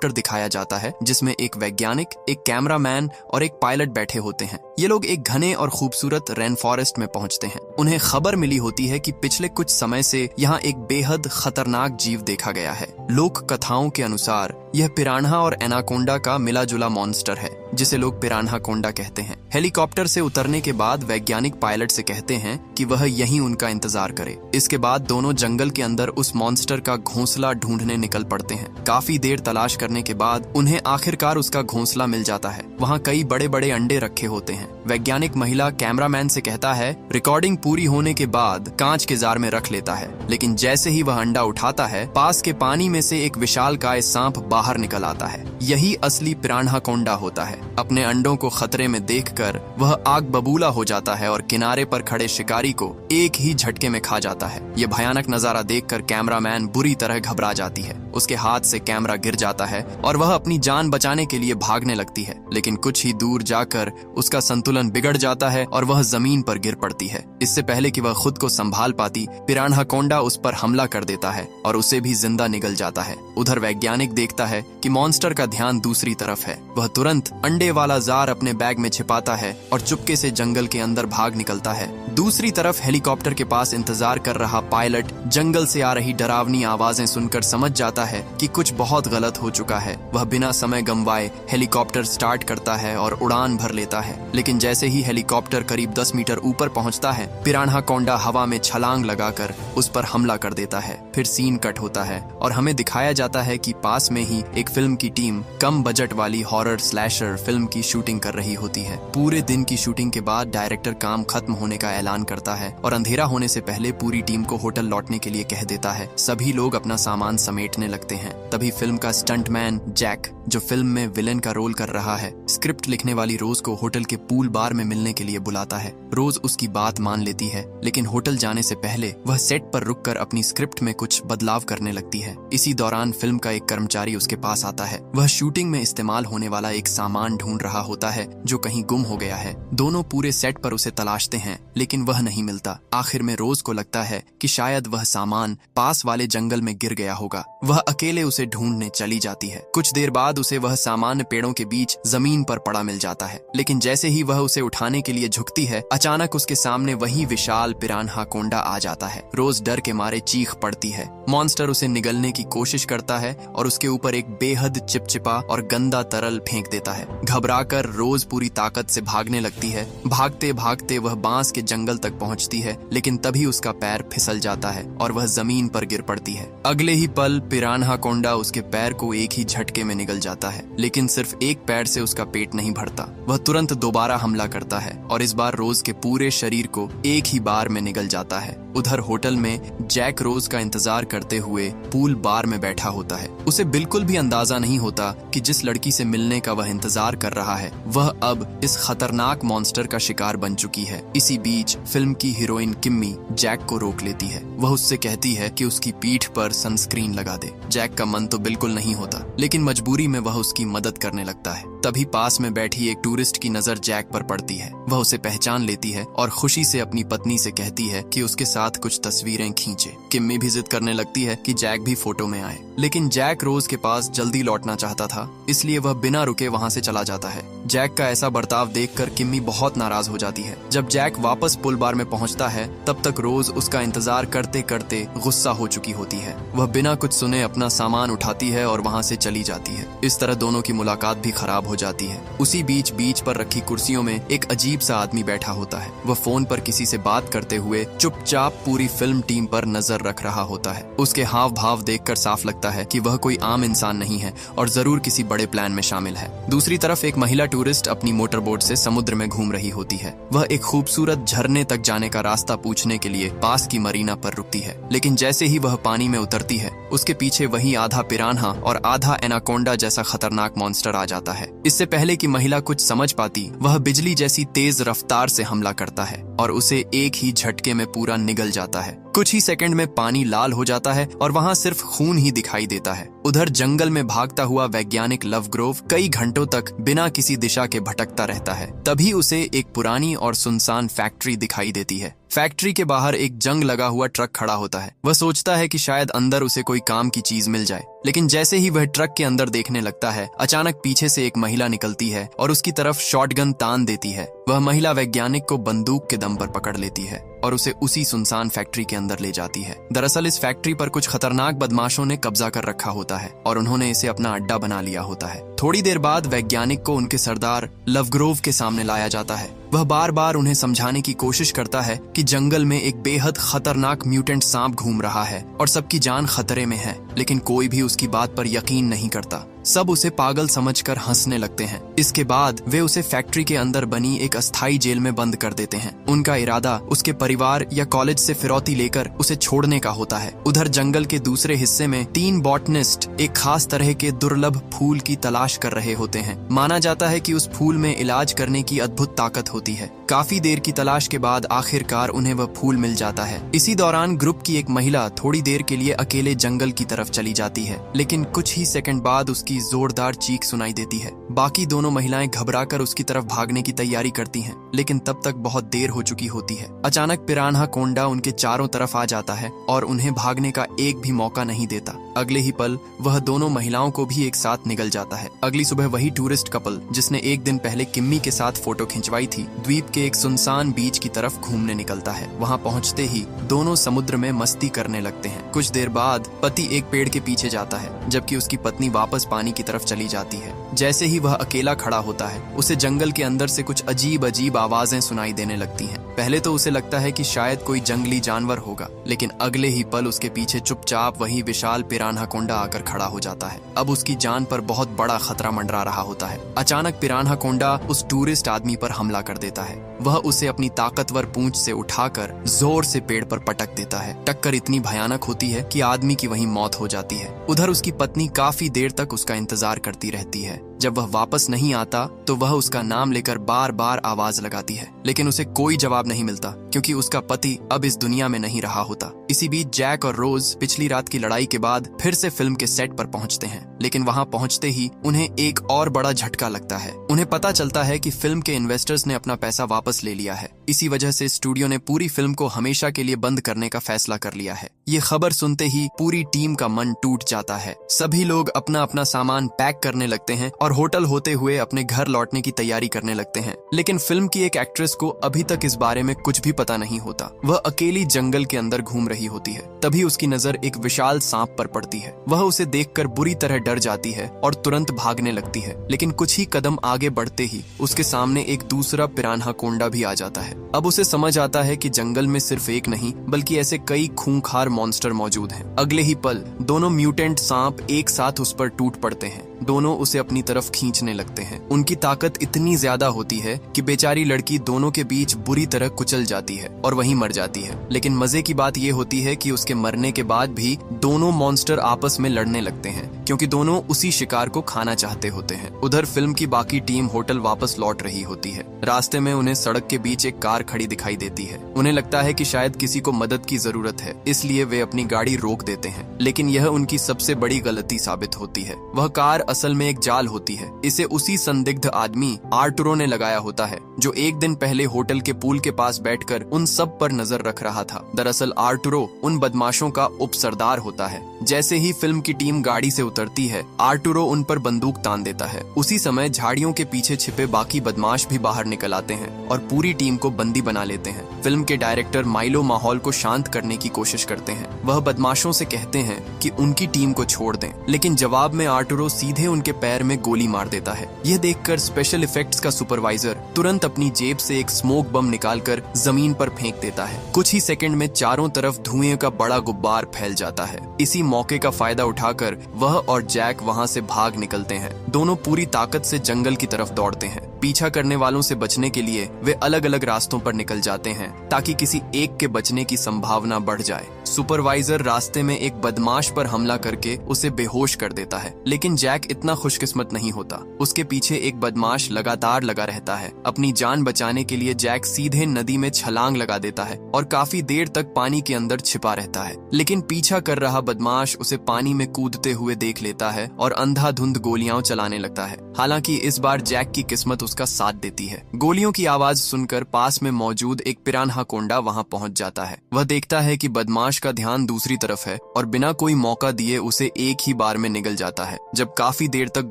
दिखाया जाता है जिसमें एक वैज्ञानिक, एक कैमरामैन और एक पायलट बैठे होते हैं। ये लोग एक घने और खूबसूरत रेन फॉरेस्ट में पहुंचते हैं। उन्हें खबर मिली होती है कि पिछले कुछ समय से यहाँ एक बेहद खतरनाक जीव देखा गया है। लोक कथाओं के अनुसार यह पिरान्हा और एनाकोंडा का मिला जुला मॉन्स्टर है जिसे लोग पिरान्हा कोंडा कहते हैं। हेलीकॉप्टर से उतरने के बाद वैज्ञानिक पायलट से कहते हैं कि वह यहीं उनका इंतजार करे। इसके बाद दोनों जंगल के अंदर उस मॉन्स्टर का घोंसला ढूंढने निकल पड़ते हैं। काफी देर तलाश करने के बाद उन्हें आखिरकार उसका घोंसला मिल जाता है। वहाँ कई बड़े बड़े अंडे रखे होते हैं। वैज्ञानिक महिला कैमरामैन से कहता है रिकॉर्डिंग पूरी होने के बाद कांच के जार में रख लेता है, लेकिन जैसे ही वह अंडा उठाता है पास के पानी में से एक विशालकाय सांप बाहर निकल आता है। यही असली पिरान्हा कोंडा होता है। अपने अंडों को खतरे में देखकर वह आग बबूला हो जाता है और किनारे पर खड़े शिकारी को एक ही झटके में खा जाता है। यह भयानक नजारा देखकर कैमरामैन बुरी तरह घबरा जाती है। उसके हाथ से कैमरा गिर जाता है और वह अपनी जान बचाने के लिए भागने लगती है, लेकिन कुछ ही दूर जाकर उसका संतुलन बिगड़ जाता है और वह जमीन पर गिर पड़ती है। इससे पहले कि वह खुद को संभाल पाती, पिरान्हा कोंडा उस पर हमला कर देता है और उसे भी जिंदा निगल जाता है। उधर वैज्ञानिक देखता है कि मॉन्स्टर का ध्यान दूसरी तरफ है। वह तुरंत अंडे वाला जार अपने बैग में छिपाता है और चुपके से जंगल के अंदर भाग निकलता है। दूसरी तरफ हेलीकॉप्टर के पास इंतजार कर रहा पायलट जंगल से आ रही डरावनी आवाजें सुनकर समझ जाता है कि कुछ बहुत गलत हो चुका है। वह बिना समय गंवाए हेलीकॉप्टर स्टार्ट करता है और उड़ान भर लेता है, लेकिन जैसे ही हेलीकॉप्टर करीब 10 मीटर ऊपर पहुंचता है, पिरान्हा कोंडा हवा में छलांग लगाकर उस पर हमला कर देता है। फिर सीन कट होता है और हमें दिखाया जाता है कि पास में ही एक फिल्म की टीम कम बजट वाली हॉरर स्लैशर फिल्म की शूटिंग कर रही होती है। पूरे दिन की शूटिंग के बाद डायरेक्टर काम खत्म होने का ऐलान करता है और अंधेरा होने से पहले पूरी टीम को होटल लौटने के लिए कह देता है। सभी लोग अपना सामान समेटने लगते हैं। तभी फिल्म का स्टंटमैन जैक, जो फिल्म में विलेन का रोल कर रहा है, स्क्रिप्ट लिखने वाली रोज को होटल के पूल बार में मिलने के लिए बुलाता है। रोज उसकी बात मान लेती है, लेकिन होटल जाने से पहले वह सेट पर रुककर अपनी स्क्रिप्ट में कुछ बदलाव करने लगती है। इसी दौरान फिल्म का एक कर्मचारी उसके पास आता है। वह शूटिंग में इस्तेमाल होने वाला एक सामान ढूंढ रहा होता है जो कहीं गुम हो गया है। दोनों पूरे सेट पर उसे तलाशते हैं, लेकिन वह नहीं मिलता। आखिर में रोज को लगता है कि शायद वह सामान पास वाले जंगल में गिर गया होगा। वह अकेले उसे ढूंढने चली जाती है। कुछ देर बाद उसे वह सामान पेड़ों के बीच जमीन पर पड़ा मिल जाता है, लेकिन जैसे ही वह उसे उठाने के लिए झुकती है, अचानक उसके सामने वही विशाल पिरान्हा कोंडा आ जाता है। रोज डर के मारे चीख पड़ती है। मॉन्स्टर उसे निगलने की कोशिश करता है और उसके ऊपर एक बेहद चिपचिपा और गंदा तरल फेंक देता है। घबराकर रोज पूरी ताकत से भागने लगती है। भागते भागते वह बांस के जंगल तक पहुंचती है, लेकिन तभी उसका पैर फिसल जाता है और वह जमीन पर गिर पड़ती है। अगले ही पल पिरान्हा कोंडा उसके पैर को एक ही झटके में निगल जाता है, लेकिन सिर्फ एक पैर से उसका पेट नहीं भरता। वह तुरंत दोबारा हमला करता है और इस बार रोज के पूरे शरीर को एक ही बार में निगल जाता है। उधर होटल में जैक रोज का इंतजार करते हुए पूल बार में बैठा होता है। उसे बिल्कुल भी अंदाजा नहीं होता कि जिस लड़की से मिलने का वह इंतजार कर रहा है, वह अब इस खतरनाक मॉन्स्टर का शिकार बन चुकी है। इसी बीच फिल्म की हीरोइन किम्मी जैक को रोक लेती है। वह उससे कहती है कि उसकी पीठ पर सनस्क्रीन लगा दे। जैक का मन तो बिल्कुल नहीं होता, लेकिन मजबूरी में वह उसकी मदद करने लगता है। तभी पास में बैठी एक टूरिस्ट की नजर जैक पर पड़ती है। वह उसे पहचान लेती है और खुशी से अपनी पत्नी से कहती है कि उसके साथ कुछ तस्वीरें खींचे। किम्मी भी जिद करने लगती है कि जैक भी फोटो में आए, लेकिन जैक रोज के पास जल्दी लौटना चाहता था, इसलिए वह बिना रुके वहां से चला जाता है। जैक का ऐसा बर्ताव देखकर किम्मी बहुत नाराज हो जाती है। जब जैक वापस पुल बार में पहुंचता है, तब तक रोज उसका इंतजार करते करते गुस्सा हो चुकी होती है। वह बिना कुछ सुने अपना सामान उठाती है और वहां से चली जाती है। इस तरह दोनों की मुलाकात भी खराब हो जाती है। उसी बीच बीच पर रखी कुर्सियों में एक अजीब सा आदमी बैठा होता है। वह फोन पर किसी से बात करते हुए चुपचाप पूरी फिल्म टीम पर नजर रख रहा होता है। उसके हाव भाव देखकर साफ लगता है कि वह कोई आम इंसान नहीं है और जरूर किसी बड़े प्लान में शामिल है। दूसरी तरफ एक महिला टूरिस्ट अपनी मोटरबोट से समुद्र में घूम रही होती है। वह एक खूबसूरत झरने तक जाने का रास्ता पूछने के लिए पास की मरीना पर रुकती है, लेकिन जैसे ही वह पानी में उतरती है, उसके पीछे वही आधा पिरान्हा और आधा एनाकोंडा जैसा खतरनाक मॉन्स्टर आ जाता है। इससे पहले कि महिला कुछ समझ पाती, वह बिजली जैसी तेज रफ्तार से हमला करता है और उसे एक ही झटके में पूरा निगल जाता है। कुछ ही सेकंड में पानी लाल हो जाता है और वहां सिर्फ खून ही दिखाई देता है। उधर जंगल में भागता हुआ वैज्ञानिक लवग्रोव कई घंटों तक बिना किसी दिशा के भटकता रहता है। तभी उसे एक पुरानी और सुनसान फैक्ट्री दिखाई देती है। फैक्ट्री के बाहर एक जंग लगा हुआ ट्रक खड़ा होता है। वह सोचता है कि शायद अंदर उसे कोई काम की चीज मिल जाए, लेकिन जैसे ही वह ट्रक के अंदर देखने लगता है, अचानक पीछे से एक महिला निकलती है और उसकी तरफ शॉटगन तान देती है। वह महिला वैज्ञानिक को बंदूक के दम पर पकड़ लेती है और उसे उसी सुनसान फैक्ट्री के अंदर ले जाती है। दरअसल इस फैक्ट्री पर कुछ खतरनाक बदमाशों ने कब्जा कर रखा होता है और उन्होंने इसे अपना अड्डा बना लिया होता है। थोड़ी देर बाद वैज्ञानिक को उनके सरदार लवग्रोव के सामने लाया जाता है। वह बार बार उन्हें समझाने की कोशिश करता है कि जंगल में एक बेहद खतरनाक म्यूटेंट सांप घूम रहा है और सबकी जान खतरे में है, लेकिन कोई भी उसकी बात पर यकीन नहीं करता। सब उसे पागल समझकर हंसने लगते हैं। इसके बाद वे उसे फैक्ट्री के अंदर बनी एक अस्थायी जेल में बंद कर देते हैं। उनका इरादा उसके परिवार या कॉलेज से फिरौती लेकर उसे छोड़ने का होता है। उधर जंगल के दूसरे हिस्से में 3 बॉटनिस्ट एक खास तरह के दुर्लभ फूल की तलाश कर रहे होते हैं। माना जाता है कि उस फूल में इलाज करने की अद्भुत ताकत होती है। काफी देर की तलाश के बाद आखिरकार उन्हें वह फूल मिल जाता है। इसी दौरान ग्रुप की एक महिला थोड़ी देर के लिए अकेले जंगल की तरफ चली जाती है, लेकिन कुछ ही सेकंड बाद उसकी जोरदार चीख सुनाई देती है। बाकी दोनों महिलाएं घबराकर उसकी तरफ भागने की तैयारी करती हैं, लेकिन तब तक बहुत देर हो चुकी होती है। अचानक पिरान्हा कोंडा उनके चारों तरफ आ जाता है और उन्हें भागने का एक भी मौका नहीं देता। अगले ही पल वह दोनों महिलाओं को भी एक साथ निगल जाता है। अगली सुबह वही टूरिस्ट कपल जिसने एक दिन पहले किम्मी के साथ फोटो खिंचवाई थी, द्वीप के एक सुनसान बीच की तरफ घूमने निकलता है। वहां पहुंचते ही दोनों समुद्र में मस्ती करने लगते हैं। कुछ देर बाद पति एक पेड़ के पीछे जाता है, जबकि उसकी पत्नी वापस पानी की तरफ चली जाती है। जैसे ही वह अकेला खड़ा होता है, उसे जंगल के अंदर से कुछ अजीब अजीब आवाजें सुनाई देने लगती हैं। पहले तो उसे लगता है कि शायद कोई जंगली जानवर होगा, लेकिन अगले ही पल उसके पीछे चुपचाप वही विशाल पिरान्हा कोंडा आकर खड़ा हो जाता है। अब उसकी जान पर बहुत बड़ा खतरा मंडरा रहा होता है। अचानक पिरान्हा कोंडा उस टूरिस्ट आदमी पर हमला कर देता है। वह उसे अपनी ताकतवर पूंछ से उठाकर जोर से पेड़ पर पटक देता है। टक्कर इतनी भयानक होती है कि आदमी की वहीं मौत हो जाती है। उधर उसकी पत्नी काफी देर तक उसका इंतजार करती रहती है। जब वह वापस नहीं आता तो वह उसका नाम लेकर बार बार आवाज लगाती है, लेकिन उसे कोई जवाब नहीं मिलता क्योंकि उसका पति अब इस दुनिया में नहीं रहा होता। इसी बीच जैक और रोज पिछली रात की लड़ाई के बाद फिर से फिल्म के सेट पर पहुंचते हैं, लेकिन वहां पहुंचते ही उन्हें एक और बड़ा झटका लगता है। उन्हें पता चलता है कि फिल्म के इन्वेस्टर्स ने अपना पैसा वापस ले लिया है। इसी वजह से स्टूडियो ने पूरी फिल्म को हमेशा के लिए बंद करने का फैसला कर लिया है। ये खबर सुनते ही पूरी टीम का मन टूट जाता है। सभी लोग अपना अपना सामान पैक करने लगते हैं और होटल होते हुए अपने घर लौटने की तैयारी करने लगते हैं। लेकिन फिल्म की एक एक्ट्रेस को अभी तक इस बारे में कुछ भी पता नहीं होता। वह अकेली जंगल के अंदर घूम रही होती है। तभी उसकी नजर एक विशाल सांप पर पड़ती है। वह उसे देखकर बुरी तरह डर जाती है और तुरंत भागने लगती है, लेकिन कुछ ही कदम आगे बढ़ते ही उसके सामने एक दूसरा पिरान्हा कोंडा भी आ जाता है। अब उसे समझ आता है कि जंगल में सिर्फ एक नहीं बल्कि ऐसे कई खूंखार मॉन्स्टर मौजूद हैं। अगले ही पल दोनों म्यूटेंट सांप एक साथ उस पर टूट पड़ते हैं। दोनों उसे अपनी तरफ खींचने लगते हैं। उनकी ताकत इतनी ज्यादा होती है कि बेचारी लड़की दोनों के बीच बुरी तरह कुचल जाती है और वहीं मर जाती है। लेकिन मजे की बात यह होती है कि उसके मरने के बाद भी दोनों मॉन्स्टर आपस में लड़ने लगते हैं, क्योंकि दोनों उसी शिकार को खाना चाहते होते हैं। उधर फिल्म की बाकी टीम होटल वापस लौट रही होती है। रास्ते में उन्हें सड़क के बीच एक कार खड़ी दिखाई देती है। उन्हें लगता है कि शायद किसी को मदद की जरूरत है, इसलिए वे अपनी गाड़ी रोक देते हैं, लेकिन यह उनकी सबसे बड़ी गलती साबित होती है। वह कार असल में एक जाल होती है। इसे उसी संदिग्ध आदमी आर्टुरो ने लगाया होता है, जो एक दिन पहले होटल के पूल के पास बैठकर उन सब पर नजर रख रहा था। दरअसल आर्टुरो उन बदमाशों का उप सरदार होता है। जैसे ही फिल्म की टीम गाड़ी से उतरती है, आर्टुरो उन पर बंदूक तान देता है। उसी समय झाड़ियों के पीछे छिपे बाकी बदमाश भी बाहर निकल आते हैं और पूरी टीम को बंदी बना लेते हैं। फिल्म के डायरेक्टर माइलो माहौल को शांत करने की कोशिश करते हैं। वह बदमाशों से कहते हैं कि उनकी टीम को छोड़ दें, लेकिन जवाब में आर्टुरो सीधे उनके पैर में गोली मार देता है। यह देखकर स्पेशल इफेक्ट्स का सुपरवाइजर तुरंत अपनी जेब से एक स्मोक बम निकालकर जमीन पर फेंक देता है। कुछ ही सेकंड में चारों तरफ धुएं का बड़ा गुब्बार फैल जाता है। इसी मौके का फायदा उठाकर वह और जैक वहां से भाग निकलते हैं। दोनों पूरी ताकत से जंगल की तरफ दौड़ते हैं। पीछा करने वालों से बचने के लिए वे अलग अलग रास्तों पर निकल जाते हैं ताकि किसी एक के बचने की संभावना बढ़ जाए। सुपरवाइजर रास्ते में एक बदमाश पर हमला करके उसे बेहोश कर देता है, लेकिन जैक इतना खुशकिस्मत नहीं होता। उसके पीछे एक बदमाश लगातार लगा रहता है। अपनी जान बचाने के लिए जैक सीधे नदी में छलांग लगा देता है और काफी देर तक पानी के अंदर छिपा रहता है, लेकिन पीछा कर रहा बदमाश उसे पानी में कूदते हुए देख लेता है और अंधाधुंध गोलियां चलाने लगता है। हालांकि इस बार जैक की किस्मत उसका साथ देती है। गोलियों की आवाज सुनकर पास में मौजूद एक पिरान्हाकोंडा वहां पहुंच जाता है। वह देखता है कि बदमाश का ध्यान दूसरी तरफ है और बिना कोई मौका दिए उसे एक ही बार में निगल जाता है। जब काफी देर तक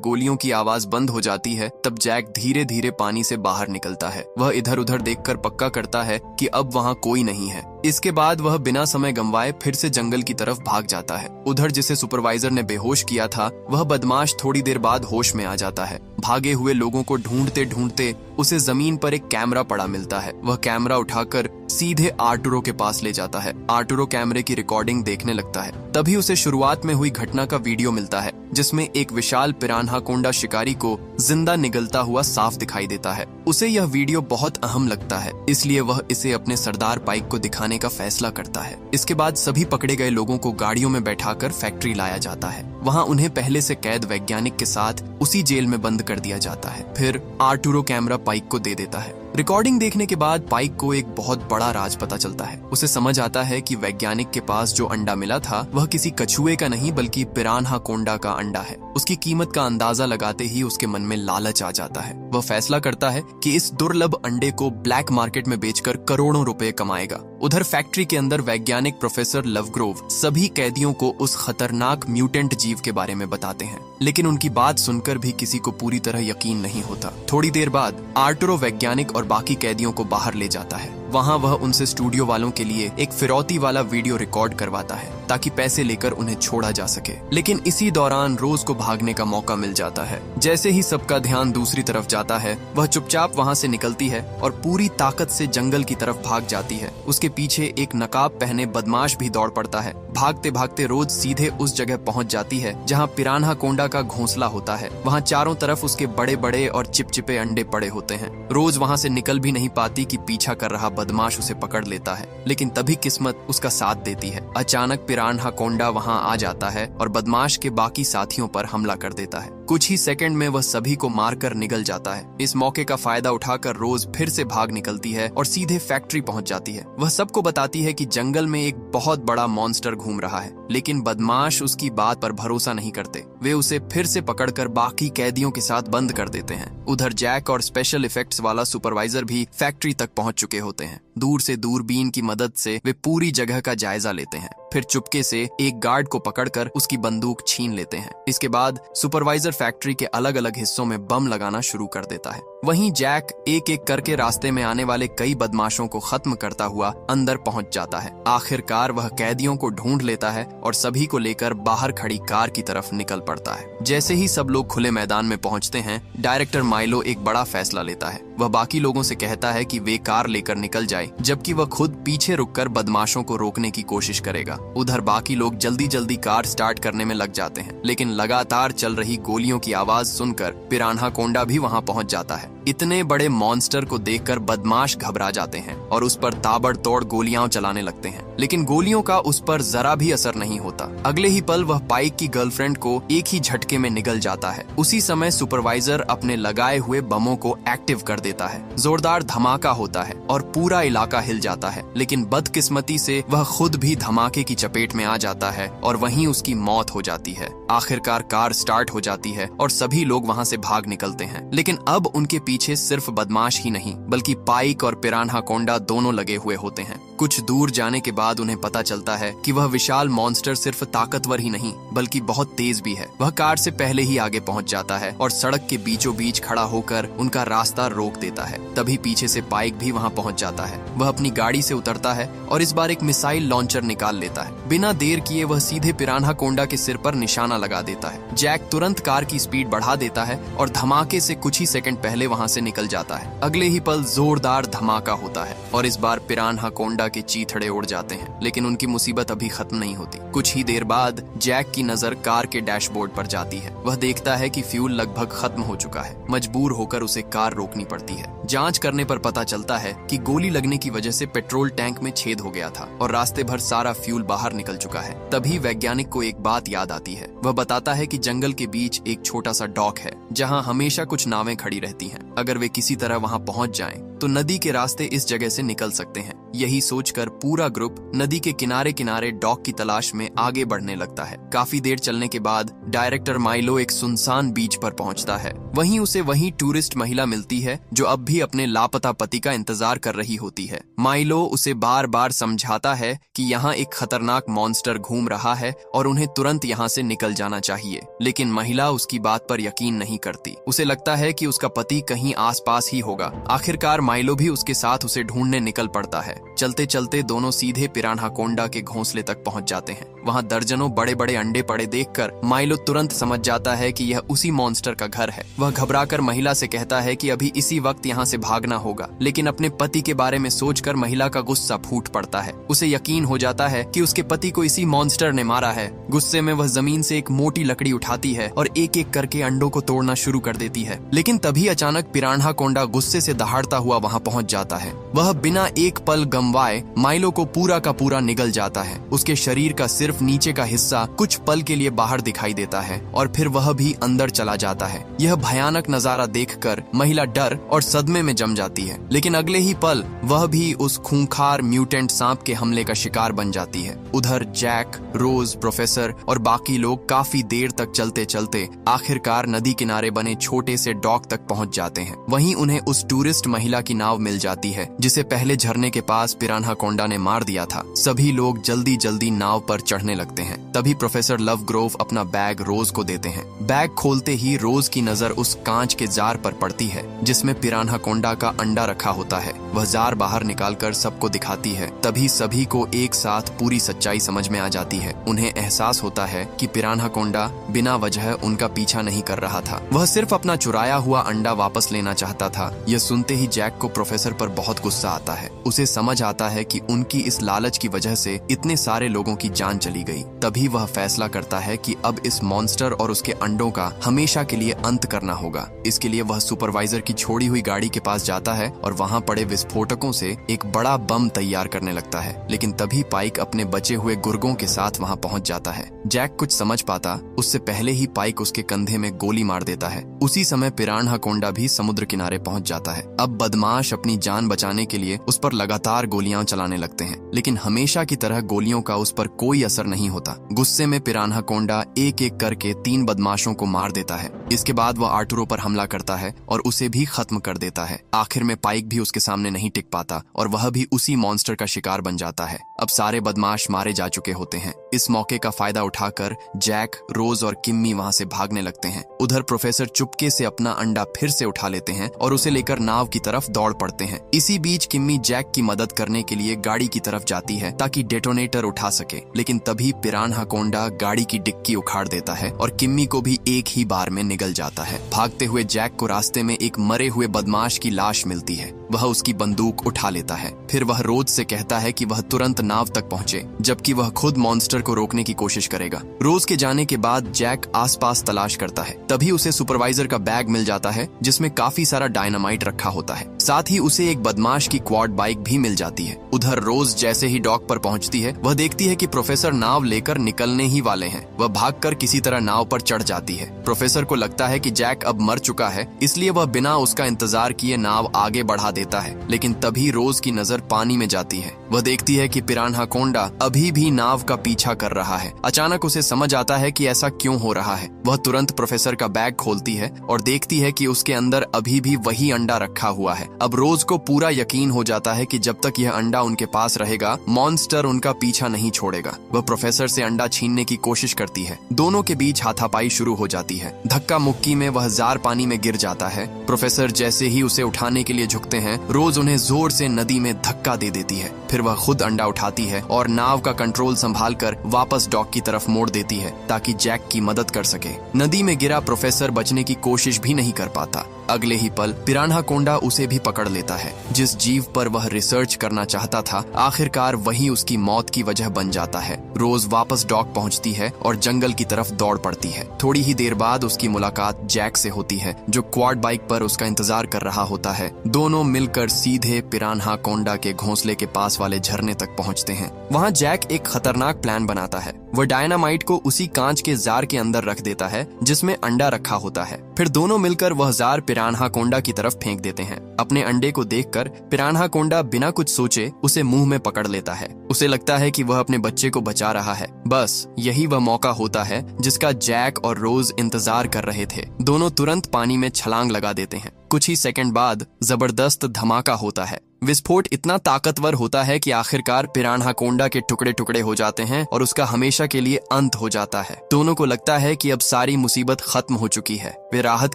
गोलियों की आवाज बंद हो जाती है तब जैक धीरे धीरे पानी से बाहर निकलता है। वह इधर उधर देखकर पक्का करता है कि अब वहां कोई नहीं है। इसके बाद वह बिना समय गंवाए फिर से जंगल की तरफ भाग जाता है। उधर जिसे सुपरवाइजर ने बेहोश किया था वह बदमाश थोड़ी देर बाद होश में आ जाता है। भागे हुए लोगों को ढूंढते ढूंढते उसे जमीन पर एक कैमरा पड़ा मिलता है। वह कैमरा उठाकर सीधे आर्टुरो के पास ले जाता है। आर्टुरो कैमरे की रिकॉर्डिंग देखने लगता है। तभी उसे शुरुआत में हुई घटना का वीडियो मिलता है जिसमें एक विशाल पिरान्हाकोंडा शिकारी को जिंदा निगलता हुआ साफ दिखाई देता है। उसे यह वीडियो बहुत अहम लगता है, इसलिए वह इसे अपने सरदार पाइक को दिखाने का फैसला करता है। इसके बाद सभी पकड़े गए लोगों को गाड़ियों में बैठाकर फैक्ट्री लाया जाता है। वहां उन्हें पहले से कैद वैज्ञानिक के साथ उसी जेल में बंद कर दिया जाता है। फिर आर्टुरो कैमरा पाइक को दे देता है। रिकॉर्डिंग देखने के बाद पाइक को एक बहुत बड़ा राज पता चलता है। उसे समझ आता है कि वैज्ञानिक के पास जो अंडा मिला था वह किसी कछुए का नहीं बल्कि पिरान्हाकोंडा का अंडा है। उसकी कीमत का अंदाजा लगाते ही उसके मन में लालच आ जाता है। वह फैसला करता है कि इस दुर्लभ अंडे को ब्लैक मार्केट में बेचकर करोड़ों रुपए कमाएगा। उधर फैक्ट्री के अंदर वैज्ञानिक प्रोफेसर लवग्रोव सभी कैदियों को उस खतरनाक म्यूटेंट जीव के बारे में बताते हैं, लेकिन उनकी बात सुनकर भी किसी को पूरी तरह यकीन नहीं होता। थोड़ी देर बाद आर्टुरो वैज्ञानिक और बाकी कैदियों को बाहर ले जाता है। वहां वह उनसे स्टूडियो वालों के लिए एक फिरौती वाला वीडियो रिकॉर्ड करवाता है ताकि पैसे लेकर उन्हें छोड़ा जा सके। लेकिन इसी दौरान रोज को भागने का मौका मिल जाता है। जैसे ही सबका ध्यान दूसरी तरफ जाता है वह चुपचाप वहां से निकलती है और पूरी ताकत से जंगल की तरफ भाग जाती है। उसके पीछे एक नकाब पहने बदमाश भी दौड़ पड़ता है। भागते भागते रोज सीधे उस जगह पहुंच जाती है जहां पिरान्हाकोंडा का घोंसला होता है। वहां चारों तरफ उसके बड़े बड़े और चिपचिपे अंडे पड़े होते हैं। रोज वहां से निकल भी नहीं पाती कि पीछा कर रहा बदमाश उसे पकड़ लेता है, लेकिन तभी किस्मत उसका साथ देती है। अचानक पिरान्हाकोंडा वहां आ जाता है और बदमाश के बाकी साथियों पर हमला कर देता है। कुछ ही सेकंड में वह सभी को मारकर निगल जाता है। इस मौके का फायदा उठाकर रोज फिर से भाग निकलती है और सीधे फैक्ट्री पहुंच जाती है। वह सबको बताती है कि जंगल में एक बहुत बड़ा मॉन्स्टर घूम रहा है, लेकिन बदमाश उसकी बात पर भरोसा नहीं करते। वे उसे फिर से पकड़कर बाकी कैदियों के साथ बंद कर देते हैं। उधर जैक और स्पेशल इफेक्ट्स वाला सुपरवाइजर भी फैक्ट्री तक पहुंच चुके होते हैं। दूर से दूरबीन की मदद से वे पूरी जगह का जायजा लेते हैं। फिर चुपके से एक गार्ड को पकड़कर उसकी बंदूक छीन लेते हैं। इसके बाद सुपरवाइजर फैक्ट्री के अलग अलग हिस्सों में बम लगाना शुरू कर देता है। वहीं जैक एक एक करके रास्ते में आने वाले कई बदमाशों को खत्म करता हुआ अंदर पहुंच जाता है। आखिरकार वह कैदियों को ढूंढ लेता है और सभी को लेकर बाहर खड़ी कार की तरफ निकल पड़ता है। जैसे ही सब लोग खुले मैदान में पहुंचते हैं, डायरेक्टर माइलो एक बड़ा फैसला लेता है। वह बाकी लोगों से कहता है कि वे कार लेकर निकल जाए, जबकि वह खुद पीछे रुककर बदमाशों को रोकने की कोशिश करेगा। उधर बाकी लोग जल्दी जल्दी कार स्टार्ट करने में लग जाते हैं, लेकिन लगातार चल रही गोलियों की आवाज सुनकर पिरान्हाकोंडा भी वहां पहुंच जाता है। इतने बड़े मॉन्स्टर को देखकर बदमाश घबरा जाते हैं और उस पर ताबड़तोड़ गोलियां चलाने लगते हैं, लेकिन गोलियों का उस पर जरा भी असर नहीं होता। अगले ही पल वह पाइक की गर्लफ्रेंड को एक ही झटके में निगल जाता है। उसी समय सुपरवाइजर अपने लगाए हुए बमों को एक्टिव कर देता है। जोरदार धमाका होता है और पूरा इलाका हिल जाता है, लेकिन बदकिस्मती से वह खुद भी धमाके की चपेट में आ जाता है और वहीं उसकी मौत हो जाती है। आखिरकार कार स्टार्ट हो जाती है और सभी लोग वहां से भाग निकलते हैं, लेकिन अब उनके पीछे सिर्फ बदमाश ही नहीं बल्कि पाइक और पिरान्हाकोंडा दोनों लगे हुए होते हैं। कुछ दूर जाने के बाद उन्हें पता चलता है कि वह विशाल मॉन्स्टर सिर्फ ताकतवर ही नहीं बल्कि बहुत तेज भी है। वह कार से पहले ही आगे पहुंच जाता है और सड़क के बीचों बीच खड़ा होकर उनका रास्ता रोक देता है। तभी पीछे से पाइक भी वहां पहुंच जाता है। वह अपनी गाड़ी से उतरता है और इस बार एक मिसाइल लॉन्चर निकाल लेता है। बिना देर किए वह सीधे पिरान्हाकोंडा के सिर पर निशाना लगा देता है। जैक तुरंत कार की स्पीड बढ़ा देता है और धमाके से कुछ ही सेकंड पहले वहां से निकल जाता है। अगले ही पल जोरदार धमाका होता है और इस बार पिरान्हाकोंडा कोंडा के चीथड़े उड़ जाते हैं, लेकिन उनकी मुसीबत अभी खत्म नहीं होती। कुछ ही देर बाद जैक की नजर कार के डैशबोर्ड पर जाती है। वह देखता है कि फ्यूल लगभग खत्म हो चुका है। मजबूर होकर उसे कार रोकनी पड़ती है। जांच करने पर पता चलता है कि गोली लगने की वजह से पेट्रोल टैंक में छेद हो गया था और रास्ते भर सारा फ्यूल बाहर निकल चुका है। तभी वैज्ञानिक को एक बात याद आती है। वह बताता है कि जंगल के बीच एक छोटा सा डॉक है जहां हमेशा कुछ नावें खड़ी रहती हैं। अगर वे किसी तरह वहां पहुंच जाएं, तो नदी के रास्ते इस जगह से निकल सकते हैं। यही सोचकर पूरा ग्रुप नदी के किनारे किनारे डॉक की तलाश में आगे बढ़ने लगता है। काफी देर चलने के बाद डायरेक्टर माइलो एक सुनसान बीच पर पहुंचता है। वहीं उसे वही टूरिस्ट महिला मिलती है जो अब भी अपने लापता पति का इंतजार कर रही होती है। माइलो उसे बार बार समझाता है कि यहाँ एक खतरनाक मॉन्स्टर घूम रहा है और उन्हें तुरंत यहाँ से निकल जाना चाहिए, लेकिन महिला उसकी बात पर यकीन नहीं करती। उसे लगता है कि उसका पति कहीं आसपास ही होगा। आखिरकार माइलो भी उसके साथ उसे ढूंढने निकल पड़ता है। चलते चलते दोनों सीधे पिरान्हाकोंडा के घोंसले तक पहुंच जाते हैं। वहां दर्जनों बड़े बड़े अंडे पड़े देखकर माइलो तुरंत समझ जाता है कि यह उसी मॉन्स्टर का घर है। वह घबराकर महिला से कहता है कि अभी इसी वक्त यहाँ से भागना होगा, लेकिन अपने पति के बारे में सोचकर महिला का गुस्सा फूट पड़ता है। उसे यकीन हो जाता है कि उसके पति को इसी मॉन्स्टर ने मारा है। गुस्से में वह जमीन से एक मोटी लकड़ी उठाती है और एक एक करके अंडों को तोड़ना शुरू कर देती है। लेकिन तभी अचानक पिरान्हाकोंडा गुस्से से दहाड़ता हुआ वहां पहुंच जाता है। वह बिना एक पल गंवाए माइलो को पूरा का पूरा निगल जाता है। उसके शरीर का सिर्फ नीचे का हिस्सा कुछ पल के लिए बाहर दिखाई देता है और फिर वह भी अंदर चला जाता है। यह भयानक नजारा देखकर महिला डर और सदमे में जम जाती है, लेकिन अगले ही पल वह भी उस खूंखार म्यूटेंट सांप के हमले का शिकार बन जाती है। उधर जैक, रोज, प्रोफेसर और बाकी लोग काफी देर तक चलते चलते आखिरकार नदी किनारे बने छोटे से डॉक तक पहुंच जाते हैं। वहीं उन्हें उस टूरिस्ट महिला की नाव मिल जाती है जिसे पहले झरने के पास पिरान्हाकोंडा ने मार दिया था। सभी लोग जल्दी जल्दी नाव पर चढ़ने लगते हैं। तभी प्रोफेसर लवग्रोव अपना बैग रोज को देते हैं। बैग खोलते ही रोज की नजर उस कांच के जार पर पड़ती है जिसमें पिरान्हाकोंडा का अंडा रखा होता है। वह जार बाहर निकालकर सबको दिखाती है। तभी सभी को एक साथ पूरी सच्चाई समझ में आ जाती है। उन्हें एहसास होता है कि पिरान्हाकोंडा बिना वजह उनका पीछा नहीं कर रहा था। वह सिर्फ अपना चुराया हुआ अंडा वापस लेना चाहता था। यह सुनते ही जैक को प्रोफेसर पर बहुत गुस्सा आता है। उसे समझ आता है कि उनकी इस लालच की वजह से इतने सारे लोगों की जान चली गई। तभी वह फैसला करता है कि अब इस मॉन्स्टर और उसके अंडों का हमेशा के लिए अंत करना होगा। इसके लिए वह सुपरवाइजर की छोड़ी हुई गाड़ी के पास जाता है और वहां पड़े विस्फोटकों से एक बड़ा बम तैयार करने लगता है। लेकिन तभी पाइक अपने बचे हुए गुर्गों के साथ वहां पहुंच जाता है। जैक कुछ समझ पाता उससे पहले ही पाइक उसके कंधे में गोली मार देता है। उसी समय पिरान्हाकोंडा भी समुद्र किनारे पहुंच जाता है। अब बदमाश अपनी जान बचाने के लिए उस पर लगातार गोलियां चलाने लगते हैं, लेकिन हमेशा की तरह गोलियों का उस पर कोई असर नहीं होता। गुस्से में पिरान्हाकोंडा एक एक करके 3 बदमाशों को मार देता है। इसके बाद वह आर्टुरो पर हमला करता है और उसे भी खत्म कर देता है। आखिर में पाइक भी उसके सामने नहीं टिक पाता और वह भी उसी मॉन्स्टर का शिकार बन जाता है। अब सारे बदमाश मारे जा चुके होते हैं। इस मौके का फायदा उठाकर जैक, रोज और किम्मी वहां से भागने लगते हैं। उधर प्रोफेसर चुपके से अपना अंडा फिर से उठा लेते हैं और उसे लेकर नाव की तरफ दौड़ पड़ते हैं। इसी बीच किम्मी जैक की मदद करने के लिए गाड़ी की तरफ जाती है ताकि डेटोनेटर उठा सके, लेकिन तभी पिरान्हाकोंडा गाड़ी की डिक्की उखाड़ देता है और किम्मी को भी एक ही बार में निगल जाता है। भागते हुए जैक को रास्ते में एक मरे हुए बदमाश की लाश मिलती है। वह उसकी बंदूक उठा लेता है। फिर वह रोज से कहता है कि वह तुरंत नाव तक पहुंचे, जबकि वह खुद मॉन्स्टर को रोकने की कोशिश करेगा। रोज के जाने के बाद जैक आसपास तलाश करता है। तभी उसे सुपरवाइजर का बैग मिल जाता है जिसमें काफी सारा डायनामाइट रखा होता है। साथ ही उसे एक बदमाश की क्वाड बाइक भी मिल जाती है। उधर रोज जैसे ही डॉक पर पहुंचती है, वह देखती है कि प्रोफेसर नाव लेकर निकलने ही वाले हैं। वह भागकर किसी तरह नाव पर चढ़ जाती है। प्रोफेसर को लगता है कि जैक अब मर चुका है, इसलिए वह बिना उसका इंतजार किए नाव आगे बढ़ा देता है। लेकिन तभी रोज की नजर पानी में जाती है। वह देखती है कि पिरान्हाकोंडा अभी भी नाव का पीछा कर रहा है। अचानक उसे समझ आता है कि ऐसा क्यों हो रहा है। वह तुरंत प्रोफेसर का बैग खोलती है और देखती है कि उसके अंदर अभी भी वही अंडा रखा हुआ है। अब रोज को पूरा यकीन हो जाता है कि जब तक यह अंडा उनके पास रहेगा, मॉन्स्टर उनका पीछा नहीं छोड़ेगा। वह प्रोफेसर से अंडा छीनने की कोशिश करती है। दोनों के बीच हाथापाई शुरू हो जाती है। धक्का मुक्की में वह जार पानी में गिर जाता है। प्रोफेसर जैसे ही उसे उठाने के लिए झुकते हैं, रोज उन्हें जोर से नदी में धक्का दे देती है। फिर वह खुद अंडा उठाती है और नाव का कंट्रोल संभालकर वापस डॉक की तरफ मोड़ देती है ताकि जैक की मदद कर सके। नदी में गिरा प्रोफेसर बचने की कोशिश भी नहीं कर पाता। अगले ही पल पिरान्हा कोंडा उसे भी पकड़ लेता है। जिस जीव पर वह रिसर्च करना चाहता था, आखिरकार वही उसकी मौत की वजह बन जाता है। रोज वापस डॉक पहुंचती है और जंगल की तरफ दौड़ पड़ती है। थोड़ी ही देर बाद उसकी मुलाकात जैक से होती है, जो क्वाड बाइक पर उसका इंतजार कर रहा होता है। दोनों मिलकर सीधे पिरान्हा कोंडा के घोंसले के पास वाले झरने तक पहुंचते हैं। वहां जैक एक खतरनाक प्लान बनाता है। वह डायनामाइट को उसी कांच के जार के अंदर रख देता है जिसमें अंडा रखा होता है। फिर दोनों मिलकर वह जार पिरान्हा कोंडा की तरफ फेंक देते हैं। अपने अंडे को देखकर पिरान्हा कोंडा बिना कुछ सोचे उसे मुंह में पकड़ लेता है। उसे लगता है कि वह अपने बच्चे को बचा रहा है। बस यही वह मौका होता है जिसका जैक और रोज इंतजार कर रहे थे। दोनों तुरंत पानी में छलांग लगा देते हैं। कुछ ही सेकंड बाद जबरदस्त धमाका होता है। विस्फोट इतना ताकतवर होता है कि आखिरकार पिरान्हा कोंडा के टुकड़े टुकड़े हो जाते हैं और उसका हमेशा के लिए अंत हो जाता है। दोनों को लगता है कि अब सारी मुसीबत खत्म हो चुकी है। वे राहत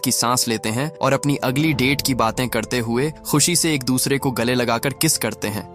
की सांस लेते हैं और अपनी अगली डेट की बातें करते हुए खुशी से एक दूसरे को गले लगाकर किस करते हैं।